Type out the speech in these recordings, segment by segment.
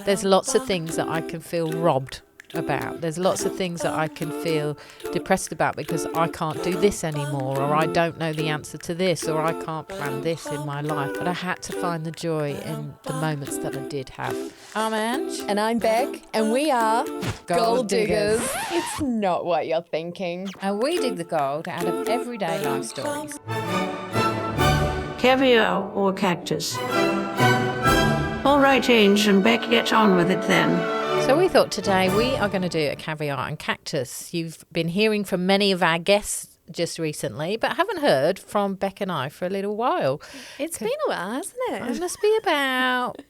there's lots of things that I can feel robbed about. There's lots of things that I can feel depressed about because I can't do this anymore, or I don't know the answer to this, or I can't plan this in my life. But I had to find the joy in the moments that I did have. I'm Ange. And I'm Beck, and we are Gold Diggers. It's not what you're thinking. And we dig the gold out of everyday life stories. Caviar or Cactus? All right, Ange, and Beck, get on with it then. So we thought today we are going to do a caviar and cactus. You've been hearing from many of our guests just recently, but haven't heard from Beck and I for a little while. It's been a while, hasn't it? It must be about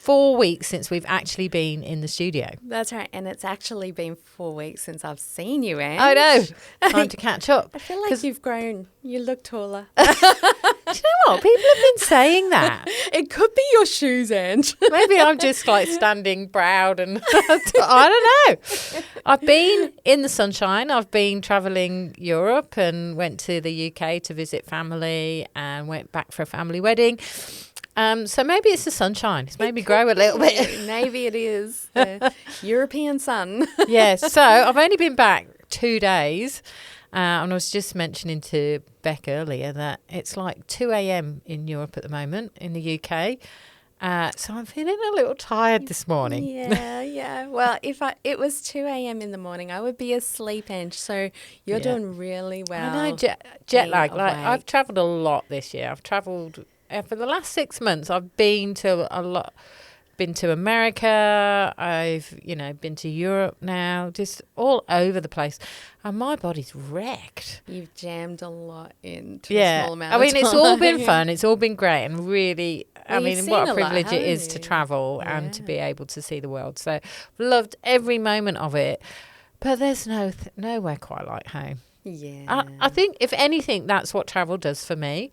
4 weeks since we've actually been in the studio. That's right, and it's actually been 4 weeks since I've seen you, Ange. I know. Time to catch up. I feel like you've grown. You look taller. Do you know what? People have been saying that. It could be your shoes, Ange. Maybe I'm just like standing proud and I don't know. I've been in the sunshine. I've been travelling Europe and went to the UK to visit family and went back for a family wedding. So maybe it's the sunshine. It's made me grow a little bit. Maybe it is the European sun. Yeah, so I've only been back 2 days. And I was just mentioning to Beck earlier that it's like 2 a.m. in Europe at the moment, in the UK. So I'm feeling a little tired this morning. Yeah. Well, if it was 2 a.m. in the morning, I would be asleep, Ange. So you're doing really well. I know, jet lag. Like, I've travelled a lot this year. I've travelled for the last 6 months. I've been to a lot. Been to America, I've been to Europe now, just all over the place, and my body's wrecked. You've jammed a lot into a small amount of time. It's all been fun, it's all been great, and really, what a privilege lot, it is to travel and to be able to see the world. So loved every moment of it, but there's nowhere quite like home. I think if anything, that's what travel does for me.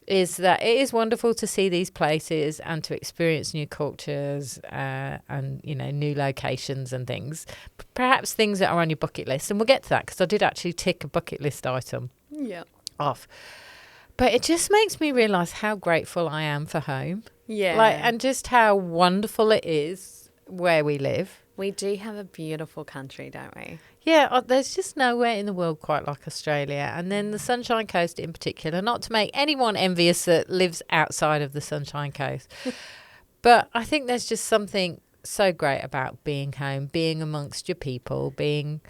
Is that it is wonderful to see these places and to experience new cultures and new locations and things, perhaps things that are on your bucket list, and we'll get to that because I did actually tick a bucket list item off. But it just makes me realise how grateful I am for home, and just how wonderful it is where we live. We do have a beautiful country, don't we? Yeah, there's just nowhere in the world quite like Australia. And then the Sunshine Coast in particular, not to make anyone envious that lives outside of the Sunshine Coast. But I think there's just something so great about being home, being amongst your people, being,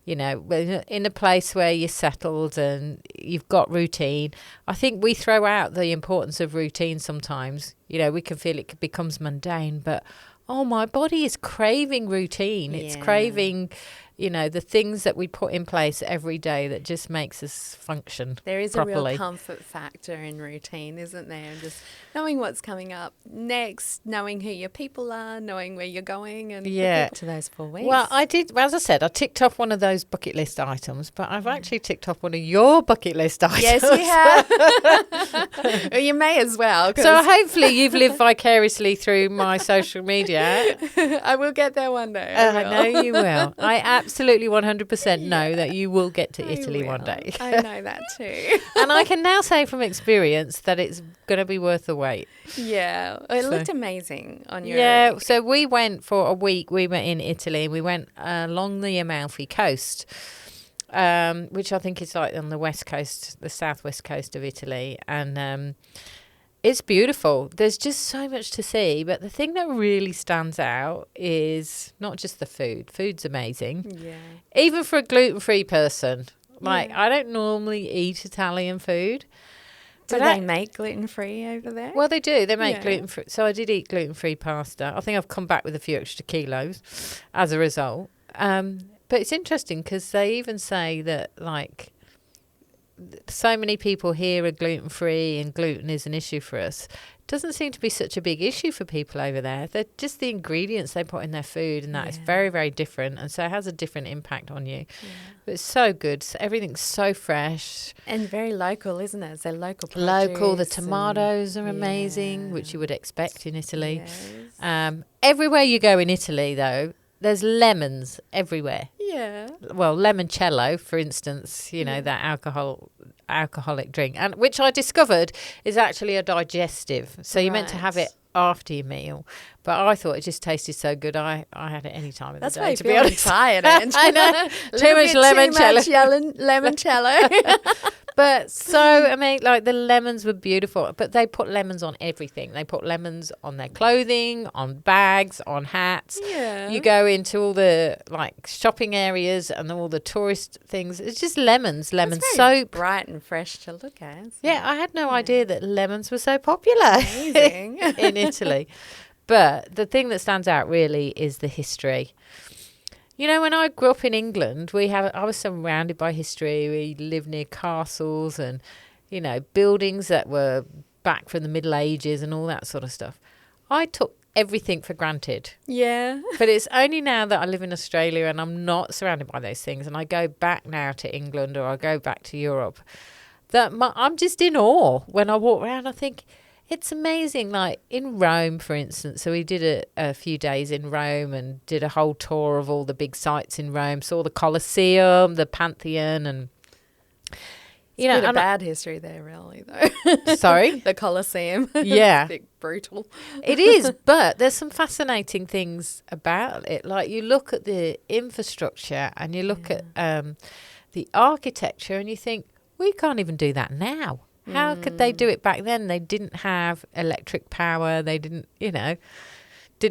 in a place where you're settled and you've got routine. I think we throw out the importance of routine sometimes. We can feel it becomes mundane, but my body is craving routine. It's craving, the things that we put in place every day that just makes us function There is properly. A real comfort factor in routine, isn't there? Just knowing what's coming up next, knowing who your people are, knowing where you're going, and get to those 4 weeks. Well, I did, as I said, I ticked off one of those bucket list items, but I've actually ticked off one of your bucket list items. Yes, you have. Well, you may as well. So hopefully you've lived vicariously through my social media. I will get there one day. I know you will. I absolutely 100% know that you will get to Italy one day. I know that too. And I can now say from experience that it's going to be worth the wait. Yeah. It looked amazing on your... Yeah, so we went for a week. We were in Italy. We went along the Amalfi Coast, which I think is like on the west coast, the southwest coast of Italy. And it's beautiful. There's just so much to see. But the thing that really stands out is not just the food. Food's amazing. Yeah. Even for a gluten-free person. I don't normally eat Italian food. Do they make gluten-free over there? Well, they do. They make gluten-free. So I did eat gluten-free pasta. I think I've come back with a few extra kilos as a result. But it's interesting because they even say that, so many people here are gluten-free and gluten is an issue for us. It doesn't seem to be such a big issue for people over there. They're just the ingredients they put in their food, and that is very, very different, and so it has a different impact on you. But it's so good. So everything's so fresh. And very local, isn't it? They're local produce. Local. The tomatoes are amazing, which you would expect in Italy. Yes. Everywhere you go in Italy, though, there's lemons everywhere. Yeah. Well, limoncello, for instance, that alcoholic drink, and which I discovered is actually a digestive. So you're meant to have it after your meal. But I thought it just tasted so good. I had it any time of That's the why day, you're to be feeling honest. tired, Ange. I know. Too much limoncello. But so, I mean, like the lemons were beautiful, but they put lemons on everything. They put lemons on their clothing, on bags, on hats. Yeah. You go into all the like shopping areas and all the tourist things. It's just lemons, lemon It's very soap. bright and fresh to look at. isn't Yeah, it? I had no idea that lemons were so popular Amazing. in Italy. But the thing that stands out really is the history. You know, when I grew up in England, I was surrounded by history. We lived near castles and, you know, buildings that were back from the Middle Ages and all that sort of stuff. I took everything for granted. Yeah. But it's only now that I live in Australia and I'm not surrounded by those things, and I go back now to England or I go back to Europe, that I'm just in awe when I walk around. I think it's amazing. Like in Rome, for instance, so we did a few days in Rome and did a whole tour of all the big sites in Rome, saw the Colosseum, the Pantheon, and You know, a bad history there, really, though. Sorry? The Colosseum. Yeah. It's a bit brutal. It is, but there's some fascinating things about it. Like you look at the infrastructure and you look at the architecture and you think, we can't even do that now. How could they do it back then? They didn't have electric power. They didn't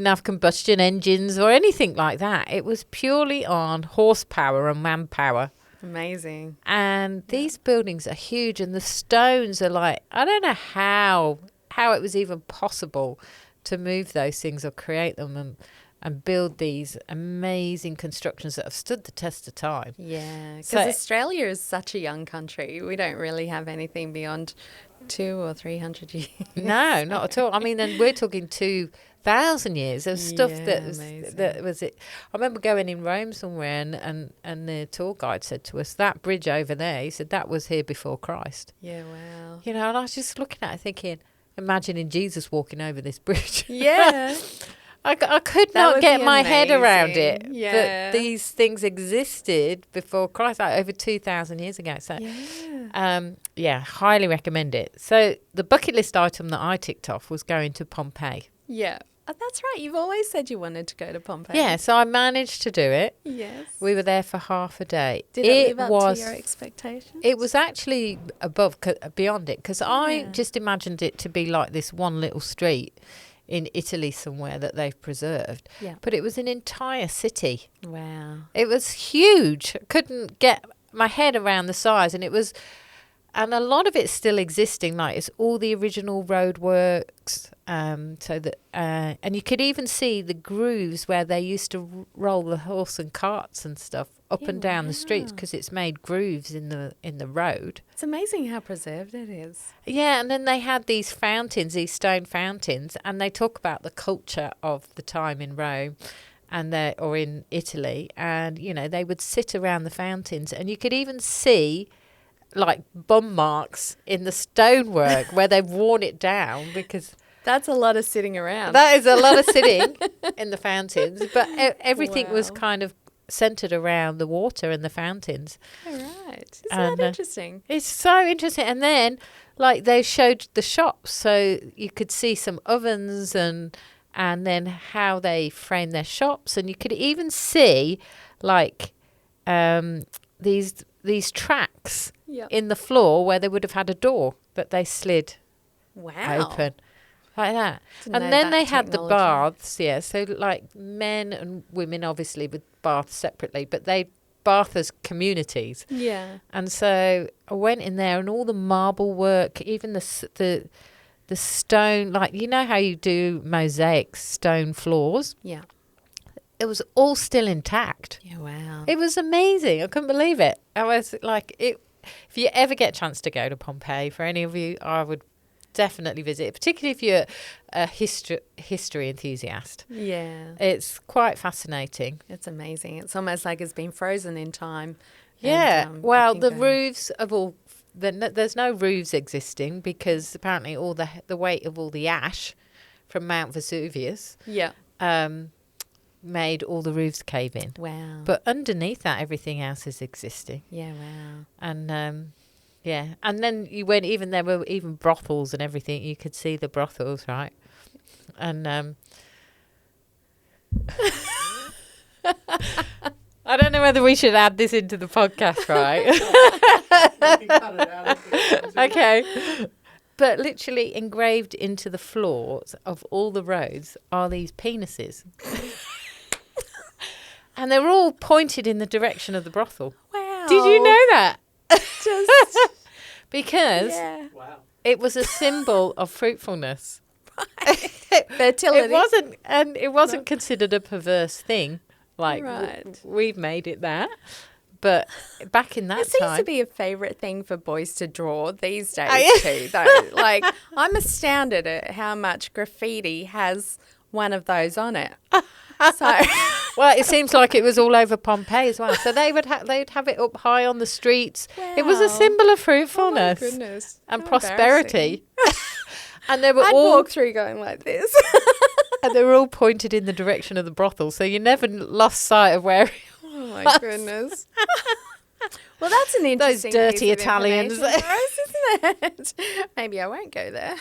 have combustion engines or anything like that. It was purely on horsepower and manpower. Amazing. And these buildings are huge, and the stones are like, I don't know how it was even possible to move those things or create them and build these amazing constructions that have stood the test of time. Yeah, because So- Australia is such a young country. We don't really have anything beyond 200 or 300 years. No, not at all. I mean, and we're talking 2,000 years of stuff Yeah, that amazing. was it. I remember going in Rome somewhere, and the tour guide said to us, that bridge over there, he said, that was here before Christ. Yeah, wow. You know, and I was just looking at it thinking, imagining Jesus walking over this bridge. Yeah. I could That not would get be my head around it. amazing. Yeah. That these things existed before Christ, like over 2,000 years ago. So, Yeah. highly recommend it. So the bucket list item that I ticked off was going to Pompeii. Yeah. Oh, that's right. You've always said you wanted to go to Pompeii. Yeah, so I managed to do it. Yes. We were there for half a day. Did it live up to your expectations? It was actually beyond it, because I Yeah. just imagined it to be like this one little street in Italy somewhere that they've preserved. Yeah. But it was an entire city. Wow. It was huge. I couldn't get my head around the size, and and a lot of it's still existing. Like it's all the original roadworks. And you could even see the grooves where they used to roll the horse and carts and stuff up and down the streets, because it's made grooves in the road. It's amazing how preserved it is. Yeah, and then they had these fountains, these stone fountains, and they talk about the culture of the time in Rome or in Italy, and they would sit around the fountains, and you could even see like bum marks in the stonework where they've worn it down, because That's a lot of sitting around. that is a lot of sitting in the fountains, but everything was Wow. kind of centered around the water and the fountains. All right. Isn't And, that interesting? It's so interesting. And then, like, they showed the shops, so you could see some ovens and then how they frame their shops, and you could even see, like, these tracks Yep. in the floor where they would have had a door that they slid Wow. open. Like that. Didn't And know then that they had the technology. baths, yeah. So like men and women obviously with baths separately, but they bath as communities. Yeah. And so I went in there, and all the marble work, even the stone, like how you do mosaic stone floors, Yeah. it was all still intact. Yeah. Wow. It was amazing. I couldn't believe it. I was like, if you ever get a chance to go to Pompeii, for any of you, I would definitely visit it, particularly if you're a history enthusiast. Yeah. It's quite fascinating. It's amazing. It's almost like it's been frozen in time. Yeah. And, Well, you the can go- roofs of all, there's no roofs existing, because apparently all the weight of all the ash from Mount Vesuvius Yeah. made all the roofs cave in. Wow. But underneath that, everything else is existing. yeah. Wow. And yeah, and then there were even brothels and everything. You could see the brothels, right? And I don't know whether we should add this into the podcast, right? Okay. But literally engraved into the floors of all the roads are these penises. And they're all pointed in the direction of the brothel. Wow. Did you know that? Just Because Wow. it was a symbol of fruitfulness. fertility. It wasn't considered a perverse thing. Like Right. we've made it that. But back in that It seems time, to be a favourite thing for boys to draw these days too, though. Like, I'm astounded at how much graffiti has one of those on it. So, well, it seems like it was all over Pompeii as well. So they'd have it up high on the streets. It was a Wow. symbol of oh my fruitfulness goodness. and How prosperity. And they were I'd all walk through going like this. and they were all pointed in the direction of the brothel, so you never lost sight of where. Oh my goodness. Well, that's an interesting dirty piece of Italians. information for us, isn't it? Maybe I won't go there.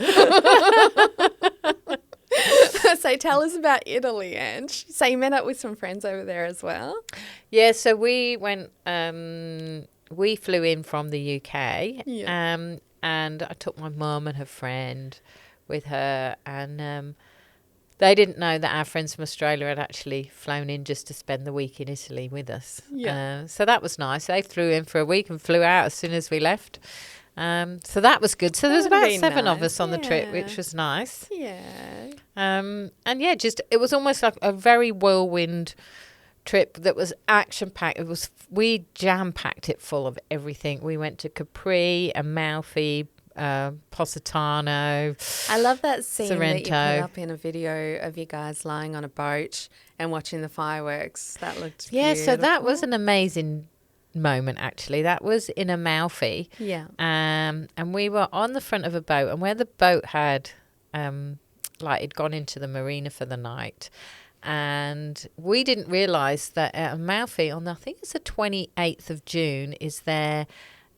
So tell us about Italy, Ange. So you met up with some friends over there as well? Yeah, so we went. We flew in from the UK, Yeah. and I took my mum and her friend with her, and they didn't know that our friends from Australia had actually flown in just to spend the week in Italy with us. Yeah. So that was nice. They flew in for a week and flew out as soon as we left. So that was good. So there was That would've about been 7 of nice, us on the trip, yeah. which was nice. Yeah. And yeah, just it was almost like a very whirlwind trip that was action packed. We jam packed it full of everything. We went to Capri, Amalfi, Positano. I love that scene that you Sorrento. put up in a video of you guys lying on a boat and watching the fireworks. That looked Yeah, so that was beautiful. an amazing moment actually. That was in Amalfi. Yeah. And we were on the front of a boat, and where the boat had it'd gone into the marina for the night, and we didn't realise that at Amalfi on I think it's the 28th of June is their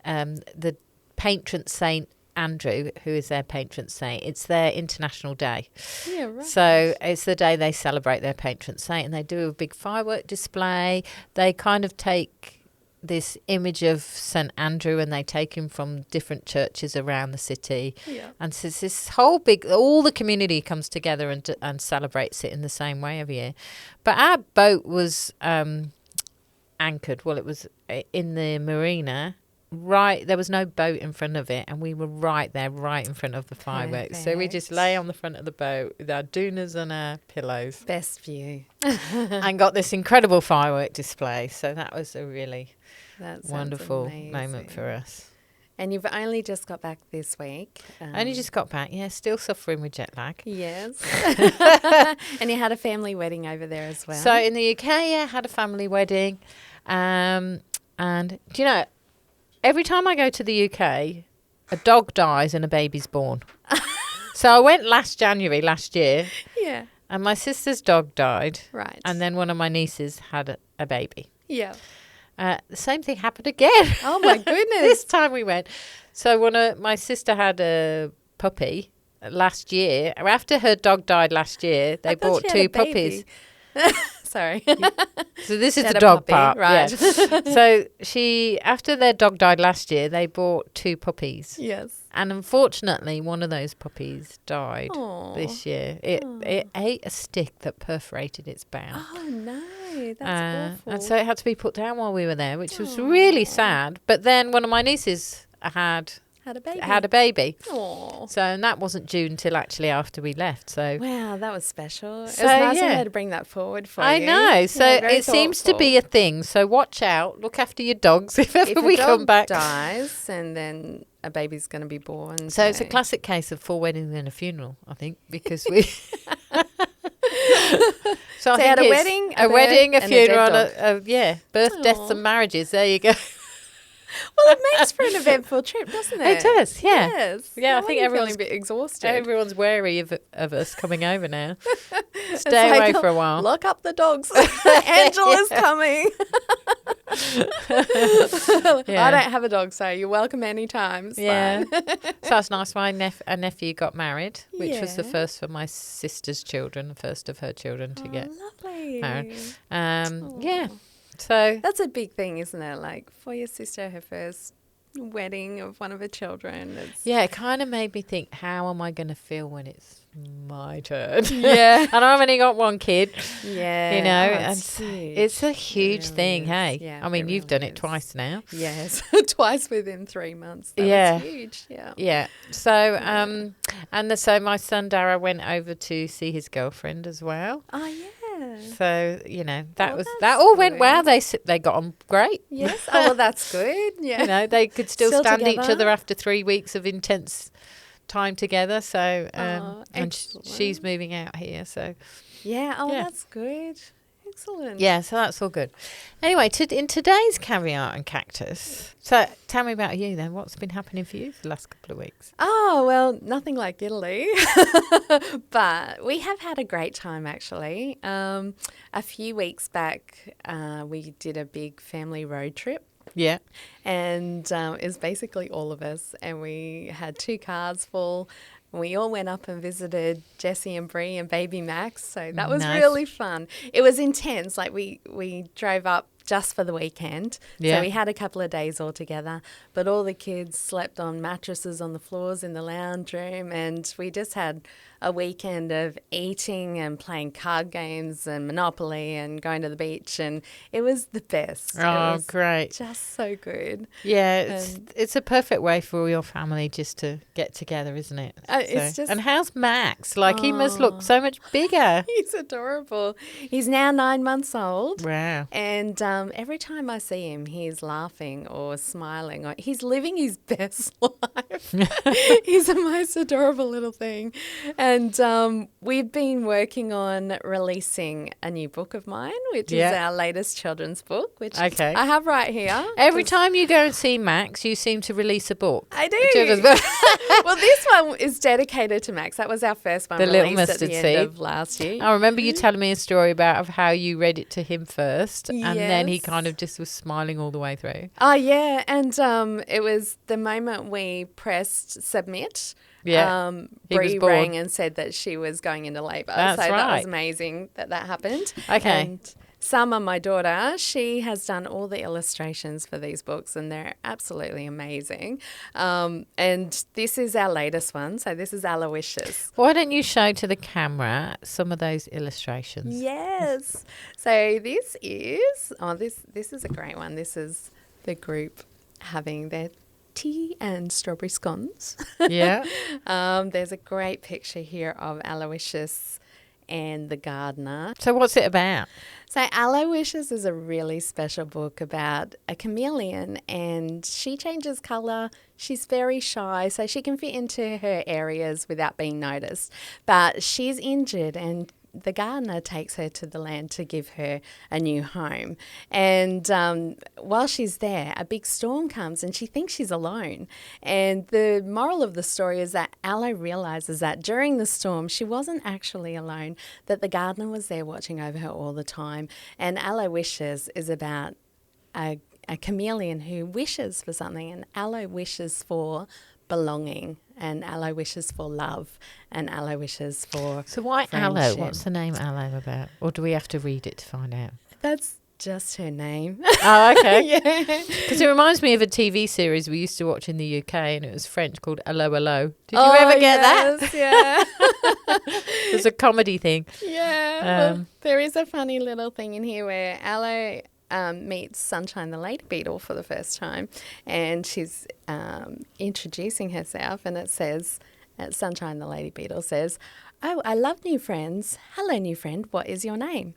the patron saint Andrew, who is their patron saint. It's their international day. Yeah, right. So it's the day they celebrate their patron saint, and they do a big firework display. They kind of take this image of St. Andrew and they take him from different churches around the city. Yeah. And so it's this whole all the community comes together and celebrates it in the same way every year. But our boat was anchored. Well, it was in the marina. Right, there was no boat in front of it, and we were right there, right in front of the fireworks. So we just Perfect. lay on the front of the boat with our doonas and our pillows Best view. and got this incredible firework display. So that was a really That sounds wonderful moment for amazing. us. And you've only just got back this week. Only just got back, yeah, still suffering with jet lag. Yes. And you had a family wedding over there as well. So in the UK, yeah, had a family wedding. And do you know, every time I go to the UK, a dog dies and a baby's born. So I went last year, yeah. and my sister's dog died. Right. And then one of my nieces had a baby. yeah. The same thing happened again. Oh my goodness. This time we went. So my sister had a puppy last year. After her dog died last year, they I thought bought she had 2 a baby. puppies. Sorry. So this is She had the a dog puppy, part, right. yeah. So after their dog died last year, they bought 2 puppies, Yes. and unfortunately, one of those puppies died Aw. this year. It ate a stick that perforated its bow. Oh no, that's awful. And so it had to be put down while we were there, which was really sad. But then one of my nieces had had a baby. a baby. Aw. So, and that wasn't due until actually after we left. So Wow, that was special. So, it was nice yeah. of her to bring that forward for I you. know. So Yeah, very it seems to be thoughtful. a thing. So watch out. Look after your dogs if ever If we a dog come back. dies and then a baby's going to be born. So it's a classic case of 4 weddings and a funeral, I think, because we. So I So you had think a it's wedding, a birth, wedding, a and a dead funeral, dog. birth, deaths, Aw. and marriages. There you go. Well, it makes for an eventful trip, doesn't it? It does, yeah. Yes. Yeah, I No think wonder you're feeling everyone's- a bit exhausted. Everyone's wary of us coming over now. It's Stay like, away for a while. Lock up the dogs. Angela's coming. I don't have a dog, so you're welcome anytime. It's fine. So that's nice. My nephew got married, which was the Yeah. first for my sister's children, the first of her children to get Lovely. married. Yeah. So That's a big thing, isn't it? Like for your sister, her first wedding of one of her children. It's yeah, it kind of made me think, how am I going to feel when it's my turn? Yeah. And I've only got one kid. Yeah. You know, Oh, and it's huge. it's a huge It really thing, is. hey? Yeah, I mean, it you've really done it is. twice now. Yes. Twice within 3 months. That Yeah. was huge. Yeah. Yeah. So, so my son Dara went over to see his girlfriend as well. Oh, yeah. So, you know, that Oh, was that's that all went good. well. They got on great. Yes. Oh, well, that's good. Yeah. You know, they could still Still stand each together? other after 3 weeks of intense time together. So, and excellent. she's moving out here. So, Yeah. Oh, Yeah. that's good. Excellent. yeah, so that's all good. Anyway, in today's Caviar and Cactus, so tell me about you then. What's been happening for you for the last couple of weeks? Oh, well, nothing like Italy. But we have had a great time, actually. A few weeks back, we did a big family road trip. Yeah. And it was basically all of us. And we had 2 cars full. We all went up and visited Jessie and Bree and baby Max. So that was Nice. really fun. It was intense. Like we drove up just for the weekend. Yeah. So we had a couple of days all together. But all the kids slept on mattresses on the floors in the lounge room. And we just had a weekend of eating and playing card games and Monopoly and going to the beach. And it was the best. It Oh, was great. just so good. Yeah, And- it's a perfect way for all your family just to get together, isn't it? It's just- And how's Max? Like, he must look so much bigger. He's adorable. He's now 9 months old. Wow. And every time I see him, he's laughing or smiling. Or he's living his best life. He's the most adorable little thing. And we've been working on releasing a new book of mine, which is Yeah. our latest children's book, which Okay. I have right here. Every time you go and see Max, you seem to release a book. I Children's do. book. Well, this one is dedicated to Max. That was our first one The Little released at Mustard the Seed. end of last year. I remember you telling me a story about of how you read it to him first, and then he Yes. kind of just was smiling all the way through. Oh, yeah. And it was the moment we pressed submit. Yeah, he was Bree born. rang and said that she was going into labour. That's so that right. was amazing that happened. Okay. And Summer, my daughter, she has done all the illustrations for these books and they're absolutely amazing. And this is our latest one. So this is Allo Wishes. Why don't you show to the camera some of those illustrations? Yes. So this is, this is a great one. This is the group having their tea and strawberry scones. Yeah. There's a great picture here of Allo Wishes and the gardener. So what's it about? So Allo Wishes is a really special book about a chameleon and she changes colour. She's very shy, so she can fit into her areas without being noticed. But she's injured and the gardener takes her to the land to give her a new home. And while she's there, a big storm comes and she thinks she's alone. And the moral of the story is that Allo realises that during the storm, she wasn't actually alone, that the gardener was there watching over her all the time. And Allo Wishes is about a chameleon who wishes for something, and Allo wishes for belonging, and Allo wishes for love, and Allo wishes for So why Allo? friendship. What's the name Allo about? Or do we have to read it to find out? That's just her name. Oh, okay. Yeah. Because it reminds me of a TV series we used to watch in the UK, and it was French called Allo Allo. Did you ever get that? Yeah. It was a comedy thing. Yeah. Well, there is a funny little thing in here where Allo meets Sunshine the lady beetle for the first time, and she's introducing herself, and it says, Sunshine the lady beetle says, "Oh, I love new friends. Hello, new friend. What is your name?"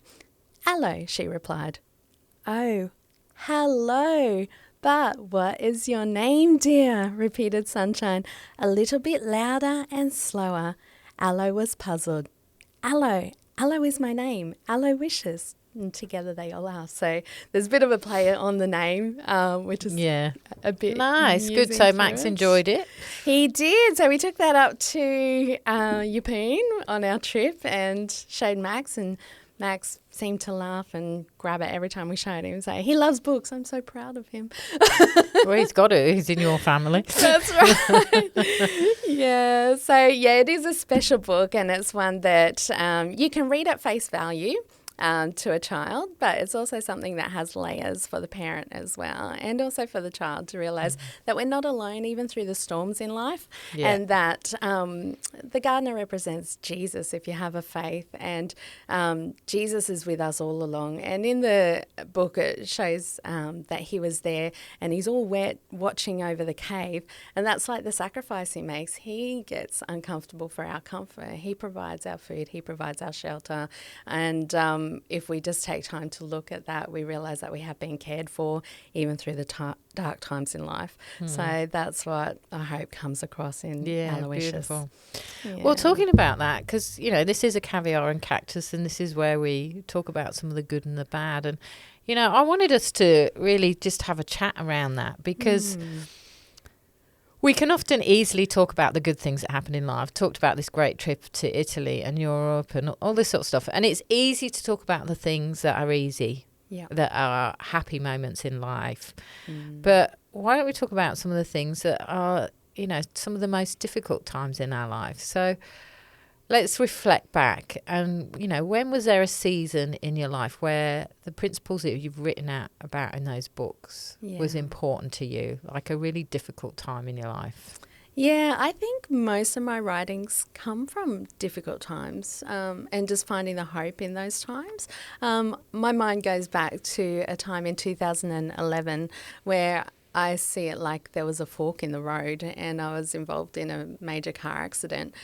"Allo," she replied. "Oh, hello. But what is your name, dear?" repeated Sunshine, a little bit louder and slower. Allo was puzzled. Allo is my name. Allo Wishes. And together they all are. So there's a bit of a play on the name, which is a bit Nice. Good. amusing So to Max it. enjoyed it. He did. So we took that up to Yupeen on our trip and showed Max, and Max seemed to laugh and grab it every time we showed him and say, he loves books. I'm so proud of him. Well, he's got it. He's in your family. That's right. Yeah. So, yeah, it is a special book, and it's one that you can read at face value to a child, but it's also something that has layers for the parent as well, and also for the child to realise that we're not alone even through the storms in life, and that the gardener represents Jesus if you have a faith, and Jesus is with us all along. And in the book it shows that he was there and he's all wet watching over the cave, and that's like the sacrifice he makes. He gets uncomfortable for our comfort. He provides our food, he provides our shelter, and if we just take time to look at that, we realise that we have been cared for even through the dark times in life. So that's what I hope comes across in Allo Wishes. Beautiful. Yeah. Well, talking about that, because, you know, this is a Caviar and Cactus, and this is where we talk about some of the good and the bad. And, you know, I wanted us to really just have a chat around that, because we can often easily talk about the good things that happen in life. Talked about this great trip to Italy and Europe and all this sort of stuff. And it's easy to talk about the things that are easy, that are happy moments in life. But why don't we talk about some of the things that are, you know, some of the most difficult times in our life? So let's reflect back. And, you know, when was there a season in your life where the principles that you've written out about in those books was important to you, like a really difficult time in your life? Yeah, I think most of my writings come from difficult times, and just finding the hope in those times. My mind goes back to a time in 2011 where I see it like there was a fork in the road, and I was involved in a major car accident,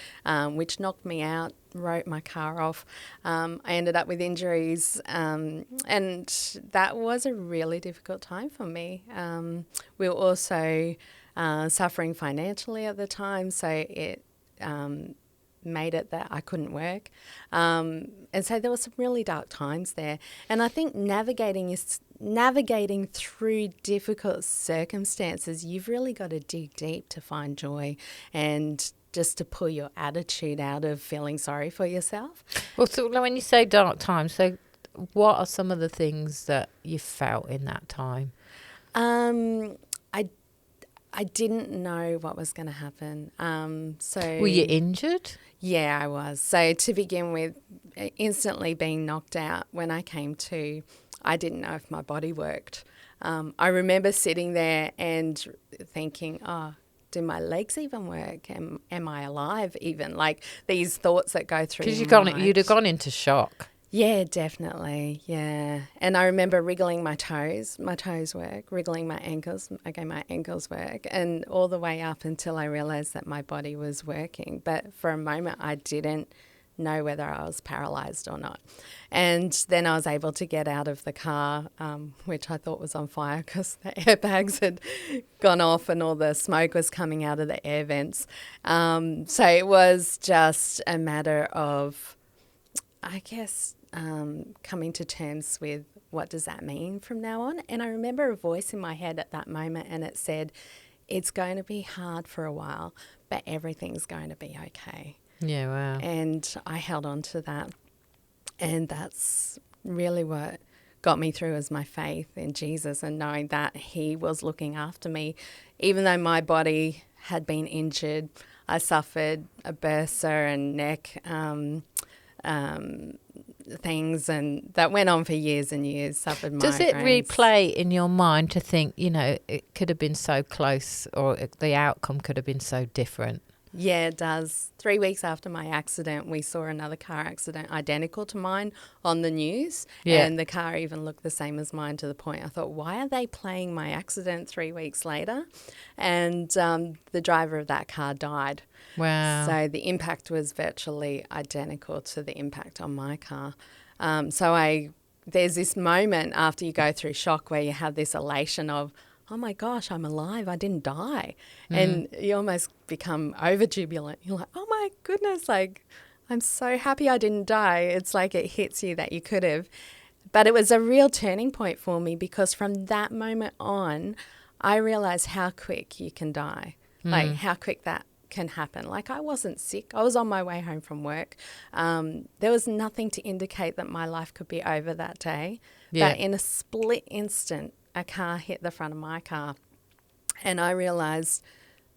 which knocked me out, wrote my car off. I ended up with injuries, and that was a really difficult time for me. We were also suffering financially at the time, so it made it that I couldn't work. And so there were some really dark times there. And I think navigating through difficult circumstances, you've really got to dig deep to find joy and just to pull your attitude out of feeling sorry for yourself. Well, so when you say dark times, so what are some of the things that you felt in that time? I didn't know what was going to happen. So Were you injured? Yeah, I was. So to begin with, instantly being knocked out, when I came to, I didn't know if my body worked. I remember sitting there and thinking, do my legs even work? Am I alive even? Like these thoughts that go through your mind. Because you'd have gone into shock. Yeah, definitely. Yeah. And I remember wriggling my toes. My toes work. Wriggling my ankles. Okay, my ankles work. And all the way up until I realised that my body was working. But for a moment, I didn't know whether I was paralysed or not. And then I was able to get out of the car, which I thought was on fire because the airbags had gone off and all the smoke was coming out of the air vents. So it was just a matter of, I guess, coming to terms with what does that mean from now on. And I remember a voice in my head at that moment, and it said, it's going to be hard for a while, but everything's going to be okay. Yeah, wow. And I held on to that. And that's really what got me through, as my faith in Jesus and knowing that he was looking after me. Even though my body had been injured, I suffered a bursa and neck things, and that went on for years and years, suffered migraines. Does it replay in your mind to think, you know, it could have been so close, or the outcome could have been so different? Yeah, it does. 3 weeks after my accident, we saw another car accident identical to mine on the news. Yeah. And the car even looked the same as mine, to the point I thought, why are they playing my accident 3 weeks later? And the driver of that car died. Wow. So the impact was virtually identical to the impact on my car. There's this moment after you go through shock where you have this elation of, oh my gosh, I'm alive, I didn't die. And you almost become over jubilant. You're like, oh my goodness, like, I'm so happy I didn't die. It's like it hits you that you could have. But it was a real turning point for me, because from that moment on, I realised how quick you can die, like how quick that can happen. Like, I wasn't sick. I was on my way home from work. There was nothing to indicate that my life could be over that day. Yeah. But in a split instant, a car hit the front of my car. And I realised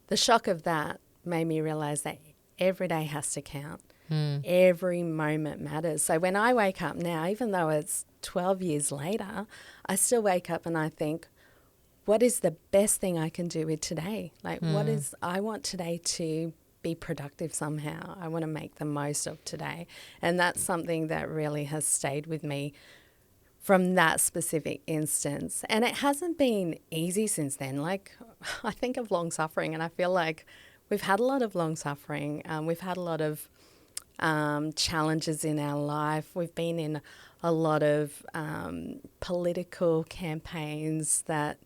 the shock of that made me realise that every day has to count. Every moment matters. So when I wake up now, even though it's 12 years later, I still wake up and I think, what is the best thing I can do with today? Like, I want today to be productive somehow. I want to make the most of today. And that's something that really has stayed with me from that specific instance. And it hasn't been easy since then. Like, I think of long suffering, and I feel like we've had a lot of long suffering. We've had a lot of challenges in our life. We've been in a lot of political campaigns that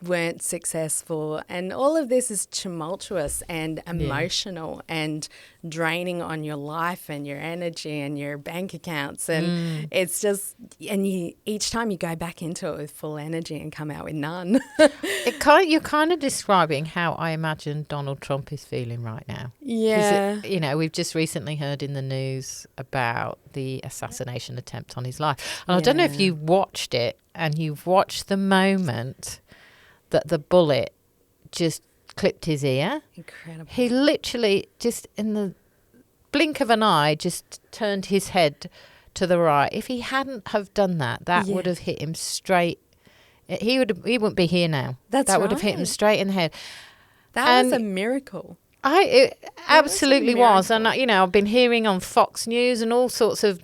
weren't successful, and all of this is tumultuous and emotional and draining on your life and your energy and your bank accounts, and it's just, and each time you go back into it with full energy and come out with none. You're kind of describing how I imagine Donald Trump is feeling right now. Yeah. You know, we've just recently heard in the news about the assassination attempt on his life, and I don't know if you watched it, and you've watched the moment that the bullet just clipped his ear. Incredible. He literally just in the blink of an eye just turned his head to the right. If he hadn't have done that, that would have hit him straight. He wouldn't be here now. That would have hit him straight in the head. That was a miracle. It absolutely was. And you know, I've been hearing on Fox News and all sorts of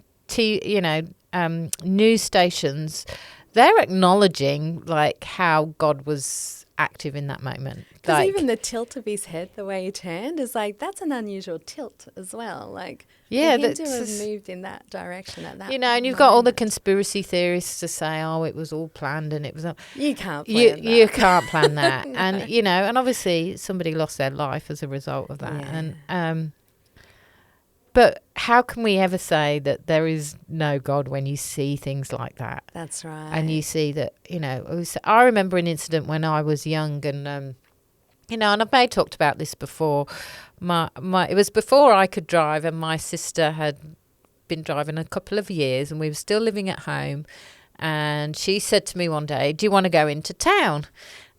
news stations. They're acknowledging like how God was active in that moment. Because even the tilt of his head, the way he turned, is like, that's an unusual tilt as well. Like, for him to have moved in that direction at that. You know, and you've got all the conspiracy theorists to say, oh, it was all planned and it was. You can't plan that. You can't plan that, no. And you know, and obviously somebody lost their life as a result of that, and but how can we ever say that there is no God when you see things like that? That's right. And you see that, you know, I remember an incident when I was young, and you know, and I've talked about this before. It was before I could drive, and my sister had been driving a couple of years, and we were still living at home. And she said to me one day, "Do you want to go into town?"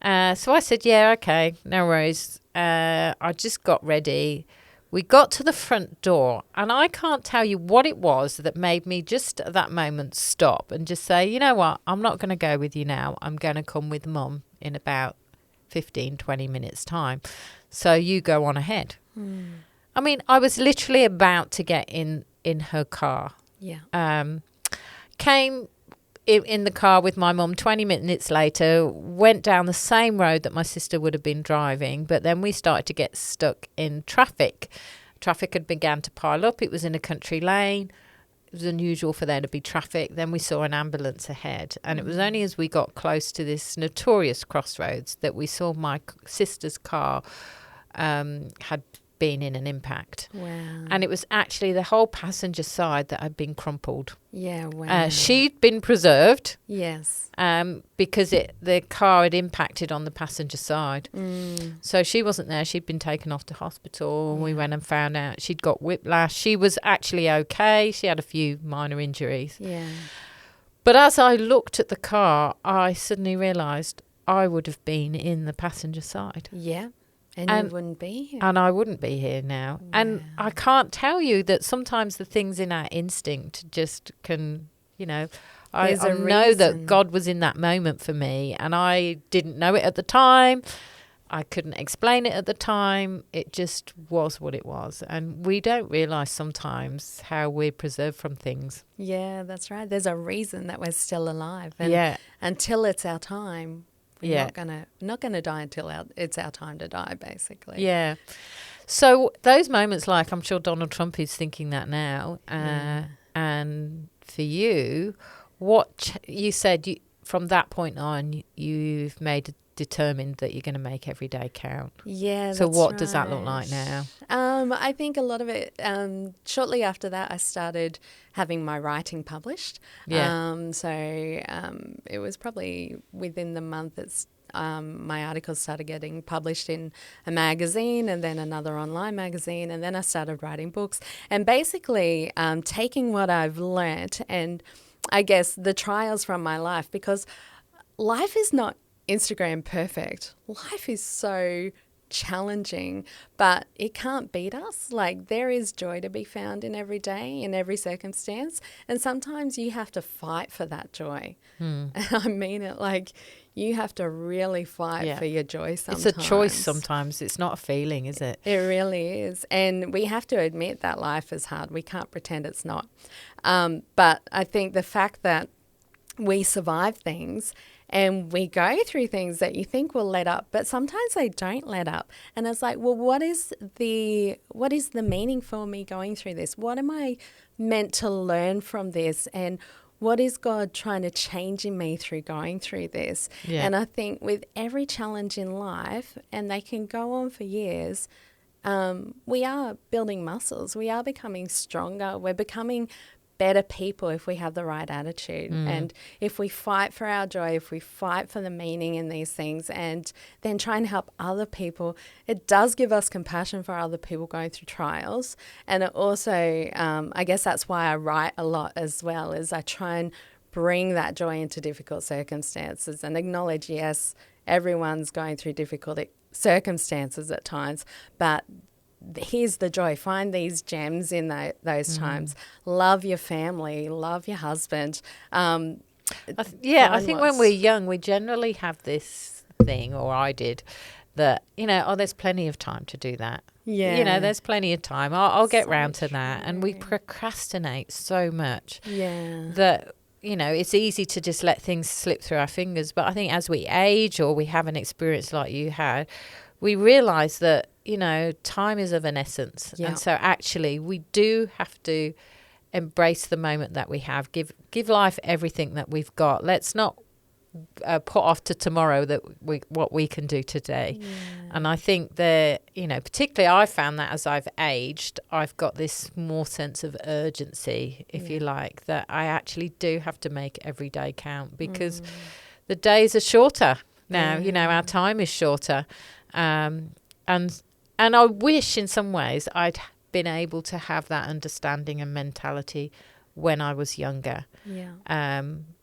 So I said, "Yeah, okay, no worries." I just got ready. We got to the front door, and I can't tell you what it was that made me just at that moment stop and just say, you know what, I'm not going to go with you now. I'm going to come with Mum in about 15, 20 minutes time. So you go on ahead. I mean, I was literally about to get in her car. Yeah. Came in the car with my mum 20 minutes later, went down the same road that my sister would have been driving, but then we started to get stuck in traffic. Traffic had began to pile up. It was in a country lane. It was unusual for there to be traffic. Then we saw an ambulance ahead, and it was only as we got close to this notorious crossroads that we saw my sister's car had been in an impact. Wow. And it was actually the whole passenger side that had been crumpled. Yeah, wow. She'd been preserved. Yes. Because the car had impacted on the passenger side. So she wasn't there. She'd been taken off to hospital. We went and found out she'd got whiplash. She was actually okay. She had a few minor injuries. Yeah. But as I looked at the car, I suddenly realised I would have been in the passenger side. Yeah. And you wouldn't be here. And I wouldn't be here now. Wow. And I can't tell you that sometimes the things in our instinct just can, you know, I know that God was in that moment for me, and I didn't know it at the time. I couldn't explain it at the time. It just was what it was. And we don't realise sometimes how we're preserved from things. Yeah, that's right. There's a reason that we're still alive. And until it's our time, we're not gonna die until it's our time to die, basically. Yeah. So those moments, like I'm sure Donald Trump is thinking that now, and for you, what you said from that point on, you've determined that you're going to make every day count. Yeah. So what does that look like now? I think a lot of it. Shortly after that, I started having my writing published. Yeah. So it was probably within the month. my articles started getting published in a magazine and then another online magazine, and then I started writing books. And basically taking what I've learnt and I guess the trials from my life, because life is not Instagram perfect. Life is so challenging, but it can't beat us. Like, there is joy to be found in every day, in every circumstance, and sometimes you have to fight for that joy. And I mean it, like, you have to really fight for your joy sometimes. It's a choice sometimes. It's not a feeling, is it? It really is. And we have to admit that life is hard. We can't pretend it's not. But I think the fact that we survive things and we go through things that you think will let up, but sometimes they don't let up. And it's like, well, what is the meaning for me going through this? What am I meant to learn from this? And what is God trying to change in me through going through this? Yeah. And I think with every challenge in life, and they can go on for years, we are building muscles. We are becoming stronger. We're becoming better people if we have the right attitude. And if we fight for our joy, if we fight for the meaning in these things, and then try and help other people, it does give us compassion for other people going through trials. And it also, I guess that's why I write a lot as well, is I try and bring that joy into difficult circumstances and acknowledge, yes, everyone's going through difficult circumstances at times, but here's the joy. Find these gems in those times. Love your family. Love your husband. I think when we're young, we generally have this thing, or I did, that, there's plenty of time to do that. Yeah. There's plenty of time. I'll get round to that. And we procrastinate so much that, it's easy to just let things slip through our fingers. But I think as we age, or we have an experience like you had, we realise that, time is of an essence. Yeah. And so actually we do have to embrace the moment that we have. Give life everything that we've got. Let's not put off to tomorrow what we can do today. Yeah. And I think that, particularly I found that as I've aged, I've got this more sense of urgency, if you like, that I actually do have to make every day count, because the days are shorter now. Our time is shorter. And I wish in some ways I'd been able to have that understanding and mentality when I was younger,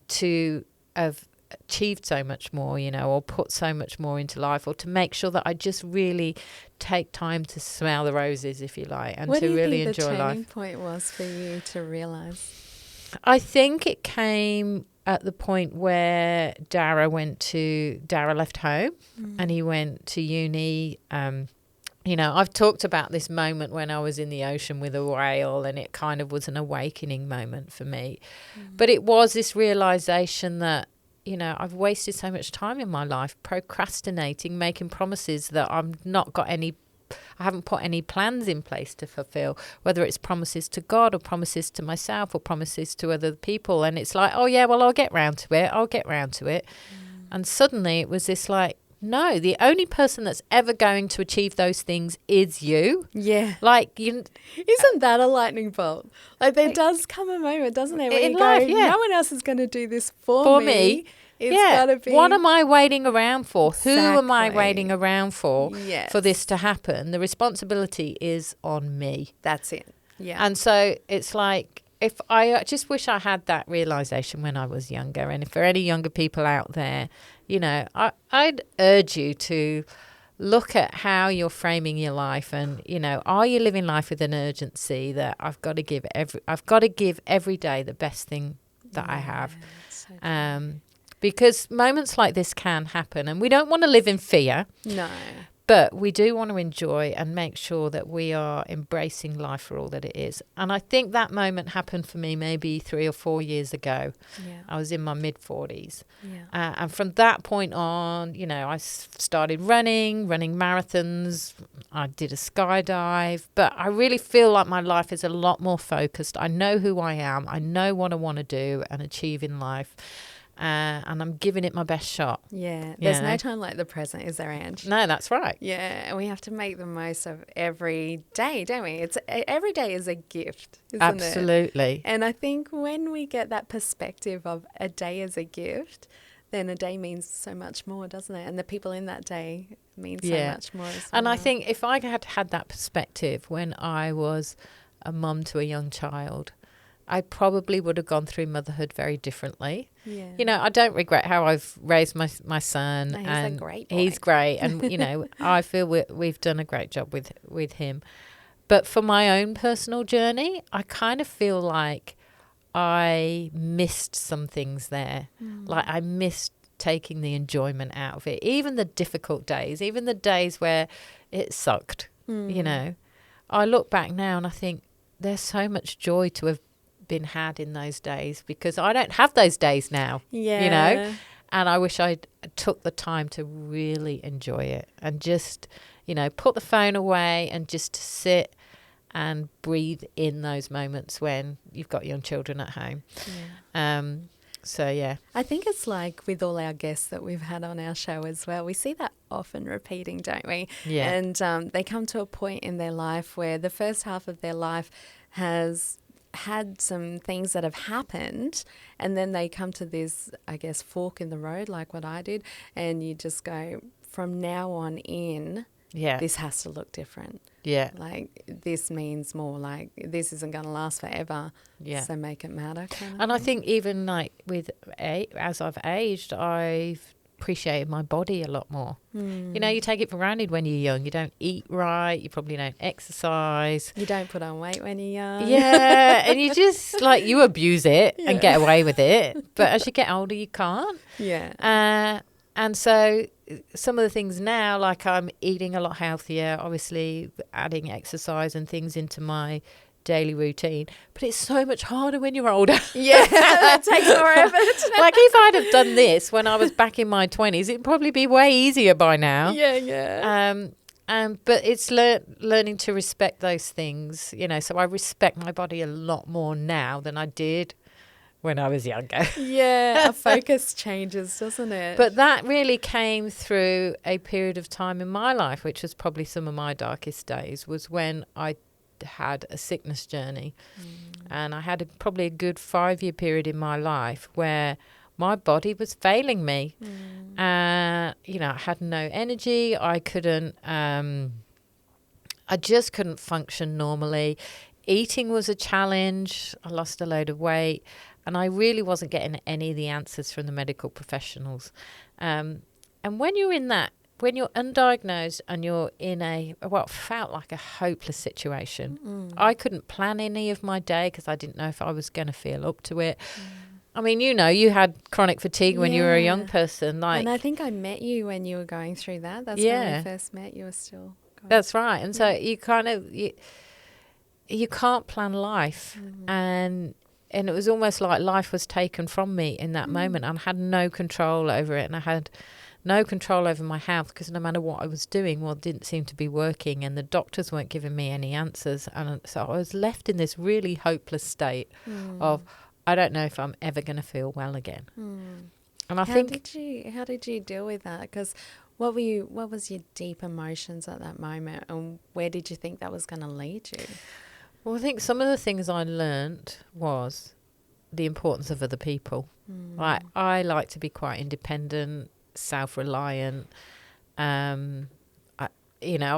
to have achieved so much more, or put so much more into life, or to make sure that I just really take time to smell the roses, if you like, and to really enjoy life. What do you think the turning point was for you to realise? I think it came at the point where Dara left home and he went to uni. I've talked about this moment when I was in the ocean with a whale, and it kind of was an awakening moment for me. But it was this realisation that, I've wasted so much time in my life procrastinating, making promises that I haven't put any plans in place to fulfill, whether it's promises to God or promises to myself or promises to other people. And it's like, I'll get round to it. And suddenly it was this like, no, the only person that's ever going to achieve those things is you. Yeah. Isn't that a lightning bolt? Like, there does come a moment, doesn't there, where you go, no one else is going to do this for me. It's gotta be. What am I waiting around for? Exactly. Who am I waiting around for this to happen? The responsibility is on me. That's it. Yeah. And so it's like, if I just wish I had that realization when I was younger. And if for any younger people out there, I'd urge you to look at how you're framing your life, and are you living life with an urgency that I've got to give every day the best thing that I have. So because moments like this can happen, and we don't want to live in fear. No. But we do want to enjoy and make sure that we are embracing life for all that it is. And I think that moment happened for me maybe 3 or 4 years ago. Yeah. I was in my mid-40s. Yeah. And from that point on, I started running marathons. I did a skydive. But I really feel like my life is a lot more focused. I know who I am. I know what I want to do and achieve in life. And I'm giving it my best shot. Yeah, there's no time like the present, is there, Ange? No, that's right. Yeah, and we have to make the most of every day, don't we? Every day is a gift, isn't it? Absolutely. And I think when we get that perspective of a day as a gift, then a day means so much more, doesn't it? And the people in that day mean so Yeah. much more as well. And I think if I had that perspective when I was a mum to a young child, I probably would have gone through motherhood very differently. Yeah. You know, I don't regret how I've raised my son. No, he's and a great boy. He's great. And, you know, I feel we've done a great job with him. But for my own personal journey, I kind of feel like I missed some things there. Like I missed taking the enjoyment out of it. Even the difficult days, even the days where it sucked, you know. I look back now and I think there's so much joy to have been had in those days, because I don't have those days now, Yeah. you know, and I wish I took the time to really enjoy it and just, you know, put the phone away and just sit and breathe in those moments when you've got young children at home. So, yeah. I think it's like with all our guests that we've had on our show as well. We see that often repeating, don't we? Yeah. And they come to a point in their life where the first half of their life has had some things that have happened, and then they come to this, I guess, fork in the road, like what I did, and you just go, from now on in, Yeah. this has to look different. Yeah. Like, this means more. Like, this isn't going to last forever. Yeah. So make it matter. Kind of And I thing. think even like as I've aged, I've appreciated my body a lot more. You know, you take it for granted when you're young. You don't eat right. You probably don't exercise. You don't put on weight when you're young. Yeah. And you just like, you abuse it and get away with it. But as you get older, you can't. Yeah. And so some of the things now, like I'm eating a lot healthier, obviously adding exercise and things into my daily routine. But it's so much harder when you're older. Yeah. It takes more effort. Like if I'd have done this when I was back in my 20s, it'd probably be way easier by now. Yeah. But it's learning to respect those things, you know. So I respect my body a lot more now than I did when I was younger. Yeah. Our focus changes, doesn't it? But that really came through a period of time in my life, which was probably some of my darkest days, was when I had a sickness journey. And I had probably a good 5-year period in my life where my body was failing me. You know, I had no energy. I just couldn't function normally. Eating was a challenge. I lost a load of weight. And I really wasn't getting any of the answers from the medical professionals. And when you're in that, when you're undiagnosed and you're in what felt like a hopeless situation, I couldn't plan any of my day because I didn't know if I was going to feel up to it. I mean, you know, you had chronic fatigue when you were a young person. And I think I met you when you were going through that. That's Yeah. when we first met. You were still going. That's right. And so you kind of, you can't plan life. And it was almost like life was taken from me in that moment. And I had no control over it. And I had no control over my health because no matter what I was doing, it didn't seem to be working. And the doctors weren't giving me any answers. And so I was left in this really hopeless state of, I don't know if I'm ever going to feel well again. And I think... How did you deal with that? Because what was your deep emotions at that moment? And where did you think that was going to lead you? Well, I think some of the things I learnt was the importance of other people. Like I like to be quite independent, self-reliant. I've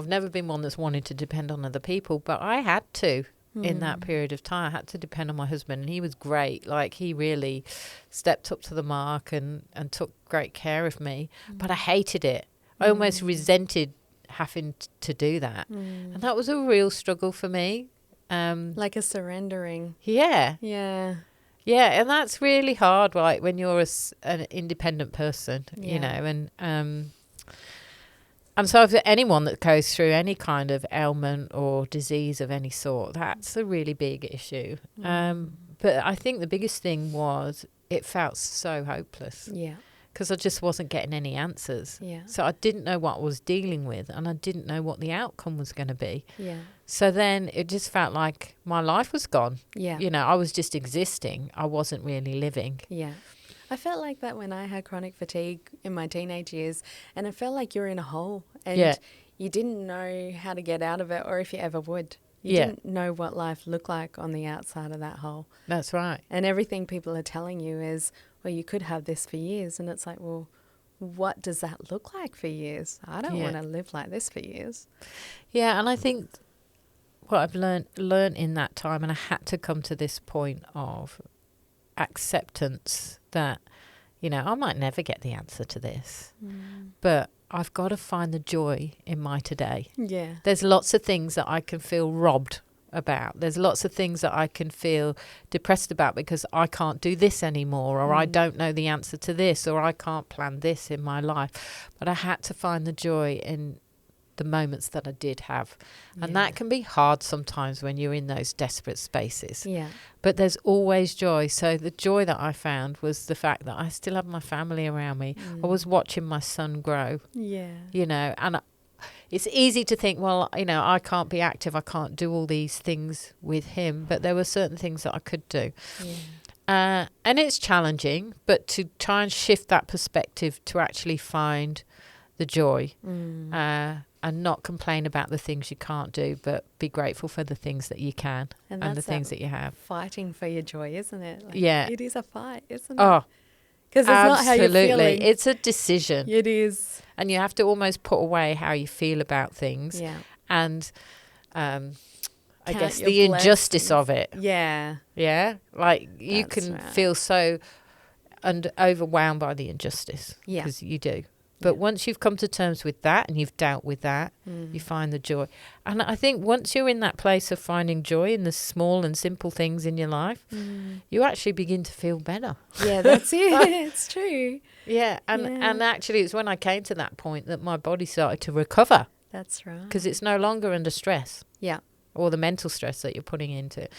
never been one that's wanted to depend on other people, but I had to in that period of time. I had to depend on my husband, and he was great. Like he really stepped up to the mark and took great care of me. But I hated it. I almost resented having to do that. And that was a real struggle for me. Like a surrendering. Yeah. Yeah. Yeah, and that's really hard, right, when you're an independent person, you Yeah. know, and so if anyone that goes through any kind of ailment or disease of any sort, that's a really big issue. But I think the biggest thing was it felt so hopeless. Yeah. Because I just wasn't getting any answers. Yeah. So I didn't know what I was dealing with, and I didn't know what the outcome was going to be. Yeah. So then it just felt like my life was gone. Yeah. You know, I was just existing. I wasn't really living. Yeah. I felt like that when I had chronic fatigue in my teenage years, and it felt like you're in a hole and you didn't know how to get out of it or if you ever would. You Yeah. didn't know what life looked like on the outside of that hole. That's right. And everything people are telling you is, well, you could have this for years. And it's like, well, what does that look like for years? I don't Yeah. want to live like this for years. Yeah, and I think what I've learned in that time, and I had to come to this point of acceptance that, you know, I might never get the answer to this, but I've got to find the joy in my today. Yeah. There's lots of things that I can feel robbed about. There's lots of things that I can feel depressed about because I can't do this anymore, or I don't know the answer to this, or I can't plan this in my life. But I had to find the joy in the moments that I did have. And that can be hard sometimes when you're in those desperate spaces. Yeah. But there's always joy. So the joy that I found was the fact that I still have my family around me. I was watching my son grow, Yeah. you know, and it's easy to think, well, you know, I can't be active. I can't do all these things with him. But there were certain things that I could do. Yeah. And it's challenging, but to try and shift that perspective to actually find the joy and not complain about the things you can't do, but be grateful for the things that you can and the things that you have. Fighting for your joy, isn't it? Like, Yeah. It is a fight, isn't it? Oh, because it's not how you're absolutely. feeling. It's a decision. It is. And you have to almost put away how you feel about things. Yeah. And I Count guess your the injustice blessings. of it. Yeah. Yeah. Like you That's can right. feel so overwhelmed by the injustice. Yeah. Because you do. But once you've come to terms with that and you've dealt with that, you find the joy. And I think once you're in that place of finding joy in the small and simple things in your life, you actually begin to feel better. Yeah, that's it. It's true. Yeah. And actually it's when I came to that point that my body started to recover, That's right. because it's no longer under stress Yeah. or the mental stress that you're putting into it.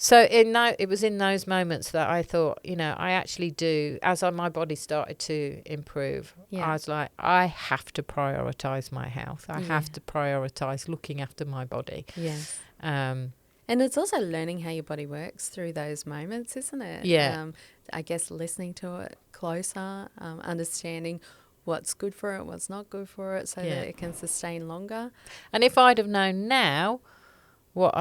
So it was in those moments that I thought, you know, I actually do, as my body started to improve, I was like, I have to prioritise my health. I have to prioritise looking after my body. Yes. Um, And it's also learning how your body works through those moments, isn't it? Yeah. I guess listening to it closer, understanding what's good for it, what's not good for it, so that it can sustain longer. and if I'd have known now what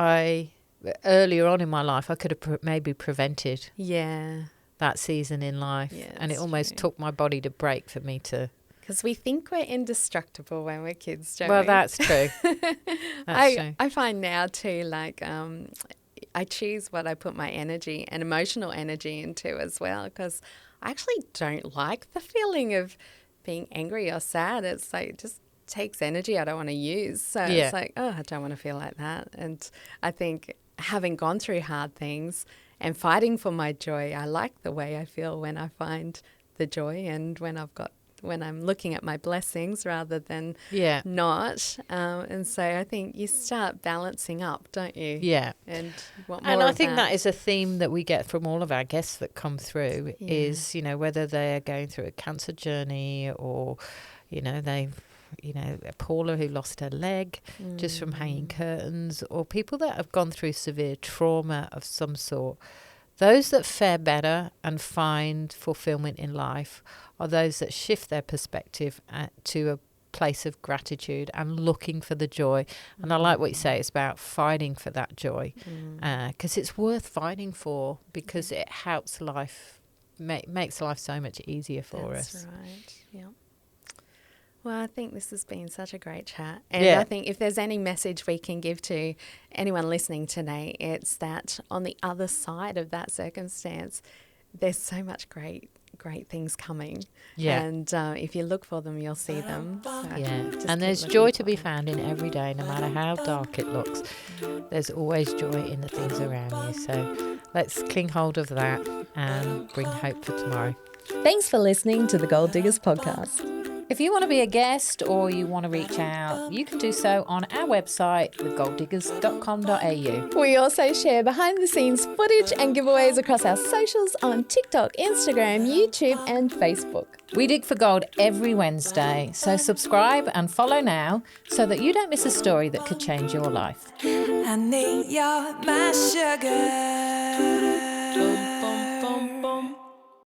earlier on in my life, I could have maybe prevented Yeah. that season in life. Yeah, and it that's almost true. took my body to break for me to... Because we think we're indestructible when we're kids, don't Well, we? that's true. That's true. I find now too, like, I choose what I put my energy and emotional energy into as well, because I actually don't like the feeling of being angry or sad. It's like, it just takes energy I don't want to use. So it's like, oh, I don't want to feel like that. And I think having gone through hard things and fighting for my joy, I like the way I feel when I find the joy and when I'm looking at my blessings rather than not. And so I think you start balancing up, don't you? Yeah. And you want more And I of think that is a theme that we get from all of our guests that come through is, you know, whether they're going through a cancer journey or, you know, Paula who lost her leg just from hanging curtains, or people that have gone through severe trauma of some sort. Those that fare better and find fulfillment in life are those that shift their perspective to a place of gratitude and looking for the joy. And I like what you say, it's about fighting for that joy, because it's worth fighting for, because it helps life, makes life so much easier for us. That's right, yeah. Well, I think this has been such a great chat. And I think if there's any message we can give to anyone listening today, it's that on the other side of that circumstance, there's so much great things coming. Yeah. And if you look for them, you'll see them. So just And keep there's looking joy for to be them. found in every day, no matter how dark it looks. There's always joy in the things around you. So let's cling hold of that and bring hope for tomorrow. Thanks for listening to the Gold Diggers podcast. If you want to be a guest or you want to reach out, you can do so on our website, thegolddiggers.com.au. We also share behind the scenes footage and giveaways across our socials on TikTok, Instagram, YouTube and Facebook. We dig for gold every Wednesday, so subscribe and follow now so that you don't miss a story that could change your life. I need your my sugar.